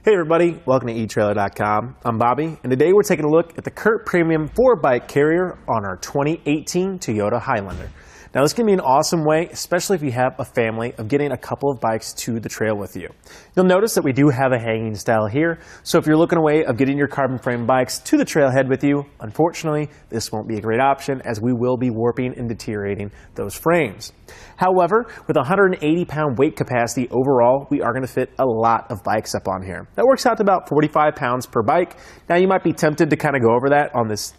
Hey everybody, welcome to etrailer.com. I'm Bobby, and today we're taking a look at the CURT Premium 4-bike carrier on our 2018 Toyota Highlander. Now this can be an awesome way, especially if you have a family, of getting a couple of bikes to the trail with you. You'll notice that we do have a hanging style here, so if you're looking a way of getting your carbon frame bikes to the trailhead with you, unfortunately this won't be a great option as we will be warping and deteriorating those frames. However, with 180 pound weight capacity overall, we are going to fit a lot of bikes up on here. That works out to about 45 pounds per bike. Now you might be tempted to kind of go over that on this,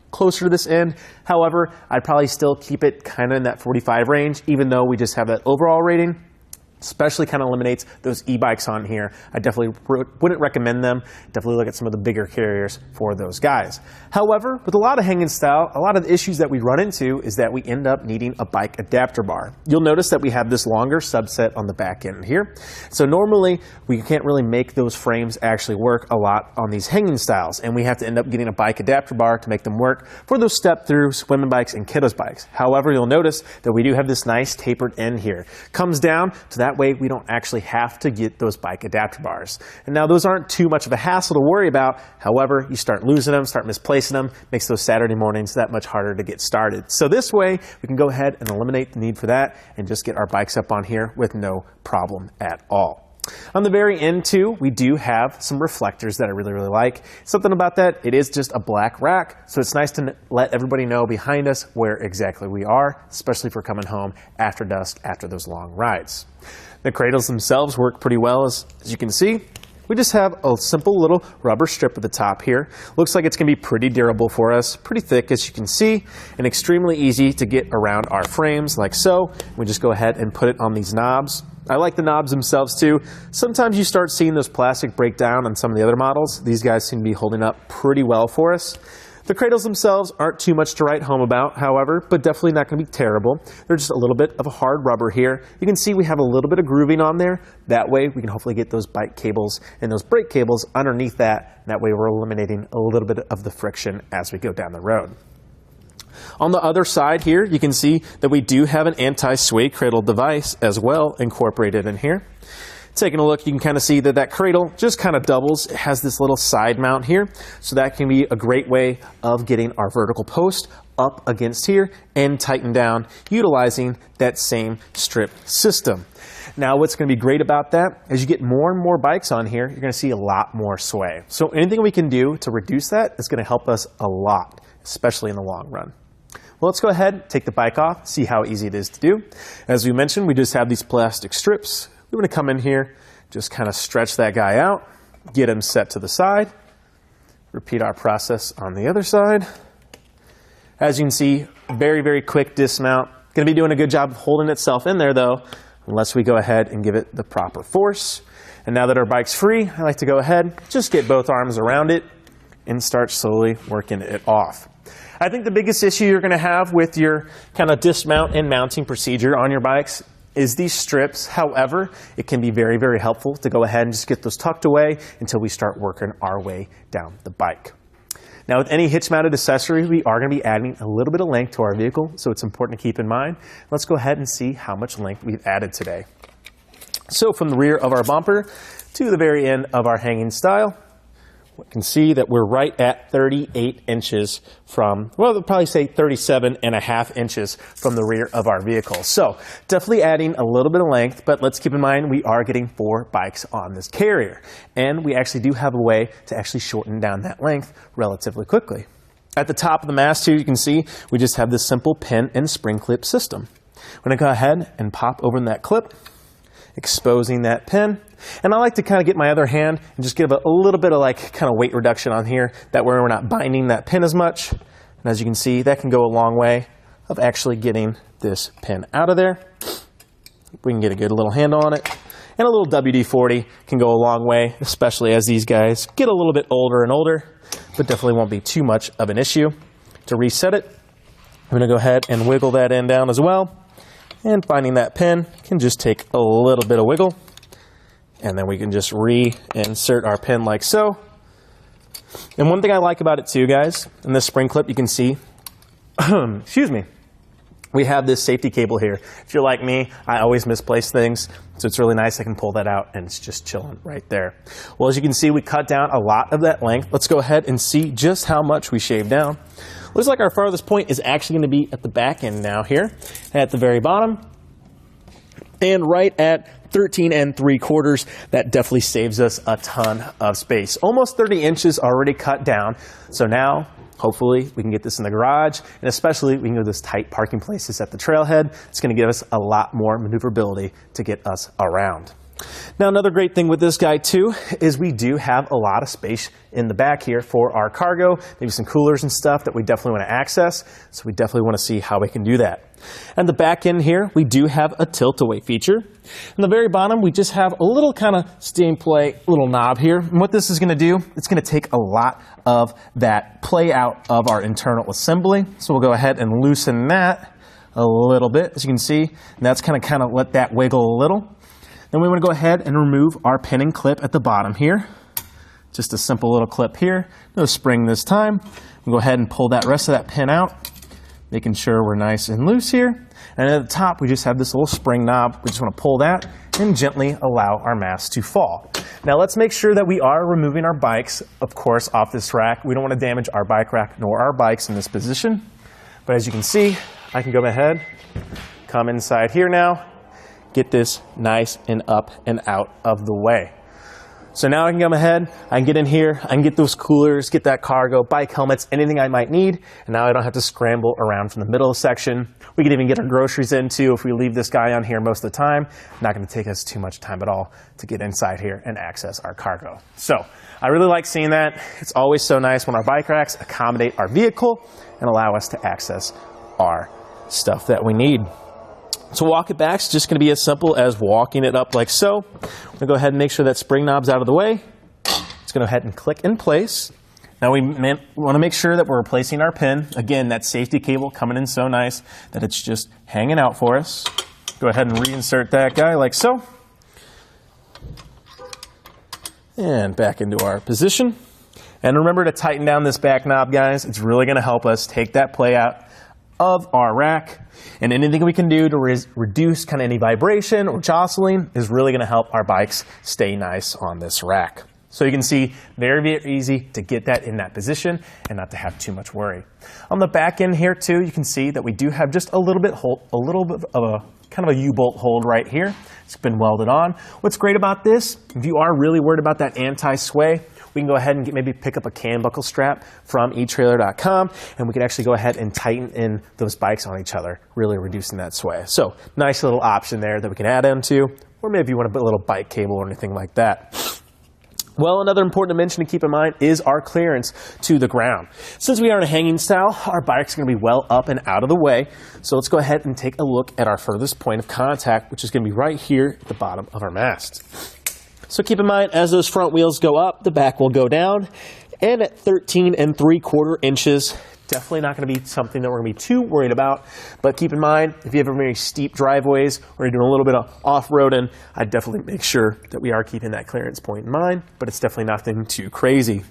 closer to this end. However, I'd probably still keep it kind of in that 45 range, even though we just have that overall rating. Especially kind of eliminates those e-bikes on here. I definitely wouldn't recommend them. Definitely look at some of the bigger carriers for those guys. However, with a lot of hanging style, a lot of the issues that we run into is that we end up needing a bike adapter bar. You'll notice that we have this longer subset on the back end here. So normally we can't really make those frames actually work a lot on these hanging styles, and we have to end up getting a bike adapter bar to make them work for those step-throughs, women bikes, and kiddos bikes. However, you'll notice that we do have this nice tapered end here. Comes down to that way we don't actually have to get those bike adapter bars. And now those aren't too much of a hassle to worry about. However, you start losing them, start misplacing them, makes those Saturday mornings that much harder to get started. So this way we can go ahead and eliminate the need for that and just get our bikes up on here with no problem at all. On the very end too, we do have some reflectors that I really like. Something about that, it is just a black rack, so it's nice to let everybody know behind us where exactly we are, especially if we're coming home after dusk after those long rides. The cradles themselves work pretty well, as you can see. We just have a simple little rubber strip at the top here. Looks like it's going to be pretty durable for us, pretty thick as you can see, and extremely easy to get around our frames like so. We just go ahead and put it on these knobs. I like the knobs themselves too. Sometimes you start seeing those plastic break down on some of the other models. These guys seem to be holding up pretty well for us. The cradles themselves aren't too much to write home about, however, but definitely not going to be terrible. They're just a little bit of a hard rubber here. You can see we have a little bit of grooving on there. That way we can hopefully get those bike cables and those brake cables underneath that. That way we're eliminating a little bit of the friction as we go down the road. On the other side here, you can see that we do have an anti-sway cradle device as well incorporated in here. Taking a look, you can kind of see that that cradle just kind of doubles. It has this little side mount here, so that can be a great way of getting our vertical post up against here and tighten down utilizing that same strip system. Now what's going to be great about that, as you get more and more bikes on here, you're going to see a lot more sway. So anything we can do to reduce that is going to help us a lot, especially in the long run. Well, let's go ahead, take the bike off, see how easy it is to do. As we mentioned, we just have these plastic strips. We're going to come in here, just kind of stretch that guy out, get him set to the side, repeat our process on the other side. As you can see, very quick dismount. Going to be doing a good job of holding itself in there though, unless we go ahead and give it the proper force. And now that our bike's free, I like to go ahead, just get both arms around it and start slowly working it off. I think the biggest issue you're going to have with your kind of dismount and mounting procedure on your bikes is these strips. However, it can be very helpful to go ahead and just get those tucked away until we start working our way down the bike. Now with any hitch mounted accessories, we are going to be adding a little bit of length to our vehicle, so it's important to keep in mind. Let's go ahead and see how much length we've added today. So from the rear of our bumper to the very end of our hanging style, we can see that we're right at 38 inches from, well, we'll probably say 37.5 inches from the rear of our vehicle. So definitely adding a little bit of length, but let's keep in mind we are getting 4 bikes on this carrier. And we actually do have a way to actually shorten down that length relatively quickly. At the top of the mast too, you can see we just have this simple pin and spring clip system. I'm going to go ahead and pop open that clip, exposing that pin. And I like to kind of get my other hand and just give a little bit of kind of weight reduction on here. That way we're not binding that pin as much. And as you can see, that can go a long way of actually getting this pin out of there. We can get a good little handle on it. And a little WD-40 can go a long way, especially as these guys get a little bit older and older, but definitely won't be too much of an issue. To reset it, I'm going to go ahead and wiggle that end down as well. And finding that pin can just take a little bit of wiggle. And then we can just reinsert our pin like so. And one thing I like about it too, guys, in this spring clip, you can see, excuse me, we have this safety cable here. If you're like me, I always misplace things, so it's really nice. I can pull that out and it's just chilling right there. Well, as you can see, we cut down a lot of that length. Let's go ahead and see just how much we shaved down. Looks like our farthest point is actually going to be at the back end now here, at the very bottom. And right at 13 3/4, that definitely saves us a ton of space. Almost 30 inches already cut down. So now, hopefully, we can get this in the garage, and especially we can go to those tight parking places at the trailhead. It's going to give us a lot more maneuverability to get us around. Now, another great thing with this guy too is we do have a lot of space in the back here for our cargo, maybe some coolers and stuff that we definitely want to access, so we definitely want to see how we can do that. And the back end here, we do have a tilt-away feature. On the very bottom, we just have a little kind of steam play little knob here. And what this is going to do, it's going to take a lot of that play out of our internal assembly. So we'll go ahead and loosen that a little bit, as you can see. And that's kind of let that wiggle a little. Then we want to go ahead and remove our pinning clip at the bottom here. Just a simple little clip here. No spring this time. We'll go ahead and pull that rest of that pin out, making sure we're nice and loose here. And at the top, we just have this little spring knob. We just want to pull that and gently allow our mast to fall. Now let's make sure that we are removing our bikes, of course, off this rack. We don't want to damage our bike rack nor our bikes in this position. But as you can see, I can go ahead, come inside here now, get this nice and up and out of the way. So now I can come ahead, I can get in here, I can get those coolers, get that cargo, bike helmets, anything I might need, and now I don't have to scramble around from the middle section. We can even get our groceries in too if we leave this guy on here most of the time. Not going to take us too much time at all to get inside here and access our cargo. So I really like seeing that. It's always so nice when our bike racks accommodate our vehicle and allow us to access our stuff that we need. To walk it back, it's just going to be as simple as walking it up like so. I'm going to go ahead and make sure that spring knob's out of the way. It's going to go ahead and click in place. Now we want to make sure that we're replacing our pin. Again, that safety cable coming in so nice that it's just hanging out for us. Go ahead and reinsert that guy like so. And back into our position. And remember to tighten down this back knob, guys. It's really going to help us take that play out of our rack, and anything we can do to reduce kind of any vibration or jostling is really going to help our bikes stay nice on this rack. So you can see, very, very easy to get that in that position and not to have too much worry. On the back end here too, you can see that we do have just a little bit of a kind of a U-bolt hold right here. It's been welded on. What's great about this, if you are really worried about that anti-sway, we can go ahead and maybe pick up a can buckle strap from etrailer.com, and we can actually go ahead and tighten in those bikes on each other, really reducing that sway. So nice little option there that we can add into, or maybe you want to put a little bike cable or anything like that. Well, another important dimension to keep in mind is our clearance to the ground. Since we are in a hanging style, our bike's going to be well up and out of the way. So let's go ahead and take a look at our furthest point of contact, which is going to be right here at the bottom of our mast. So keep in mind, as those front wheels go up, the back will go down. And at 13 3/4 inches, definitely not going to be something that we're going to be too worried about. But keep in mind, if you have very steep driveways or you're doing a little bit of off-roading, I'd definitely make sure that we are keeping that clearance point in mind. But it's definitely nothing too crazy.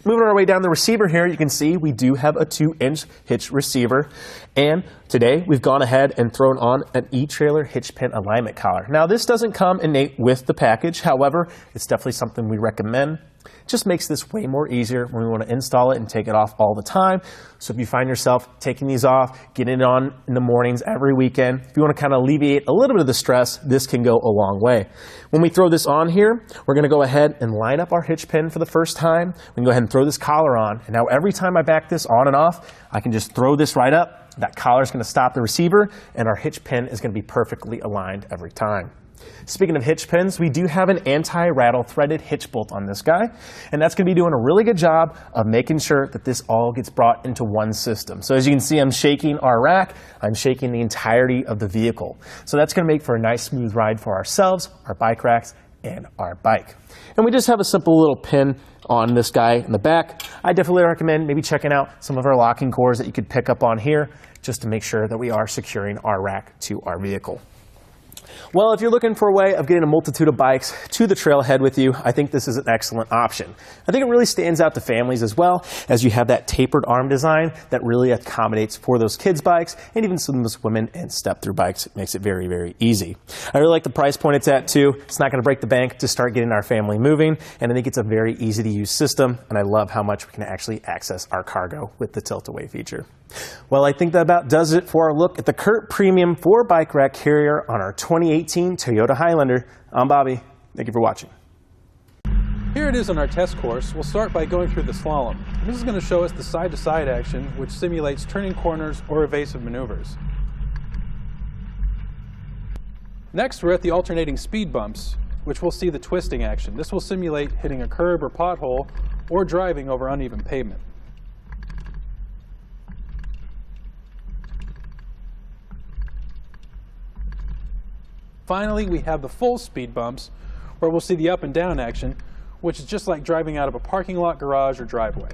Moving our way down the receiver here, you can see we do have a 2-inch hitch receiver. And today we've gone ahead and thrown on an etrailer hitch pin alignment collar. Now this doesn't come innate with the package. However, it's definitely something we recommend. Just makes this way more easier when we want to install it and take it off all the time. So if you find yourself taking these off, getting it on in the mornings every weekend, if you want to kind of alleviate a little bit of the stress, this can go a long way. When we throw this on here, we're going to go ahead and line up our hitch pin for the first time. We can go ahead and throw this collar on. And now every time I back this on and off, I can just throw this right up. That collar is going to stop the receiver, and our hitch pin is going to be perfectly aligned every time. Speaking of hitch pins, we do have an anti-rattle threaded hitch bolt on this guy, and that's going to be doing a really good job of making sure that this all gets brought into one system. So as you can see, I'm shaking our rack, I'm shaking the entirety of the vehicle. So that's going to make for a nice smooth ride for ourselves, our bike racks, and our bike. And we just have a simple little pin on this guy in the back. I definitely recommend maybe checking out some of our locking cores that you could pick up on here just to make sure that we are securing our rack to our vehicle. Well, if you're looking for a way of getting a multitude of bikes to the trailhead with you, I think this is an excellent option. I think it really stands out to families as well, as you have that tapered arm design that really accommodates for those kids' bikes and even some of those women and step-through bikes. It makes it very, very easy. I really like the price point it's at too. It's not going to break the bank to start getting our family moving, and I think it's a very easy-to-use system, and I love how much we can actually access our cargo with the tilt-away feature. Well, I think that about does it for our look at the CURT Premium 4 bike rack carrier on our 2018 Toyota Highlander. I'm Bobby. Thank you for watching. Here it is on our test course. We'll start by going through the slalom. This is going to show us the side-to-side action, which simulates turning corners or evasive maneuvers. Next, we're at the alternating speed bumps, which we'll see the twisting action. This will simulate hitting a curb or pothole or driving over uneven pavement. Finally, we have the full speed bumps, where we'll see the up and down action, which is just like driving out of a parking lot, garage, or driveway.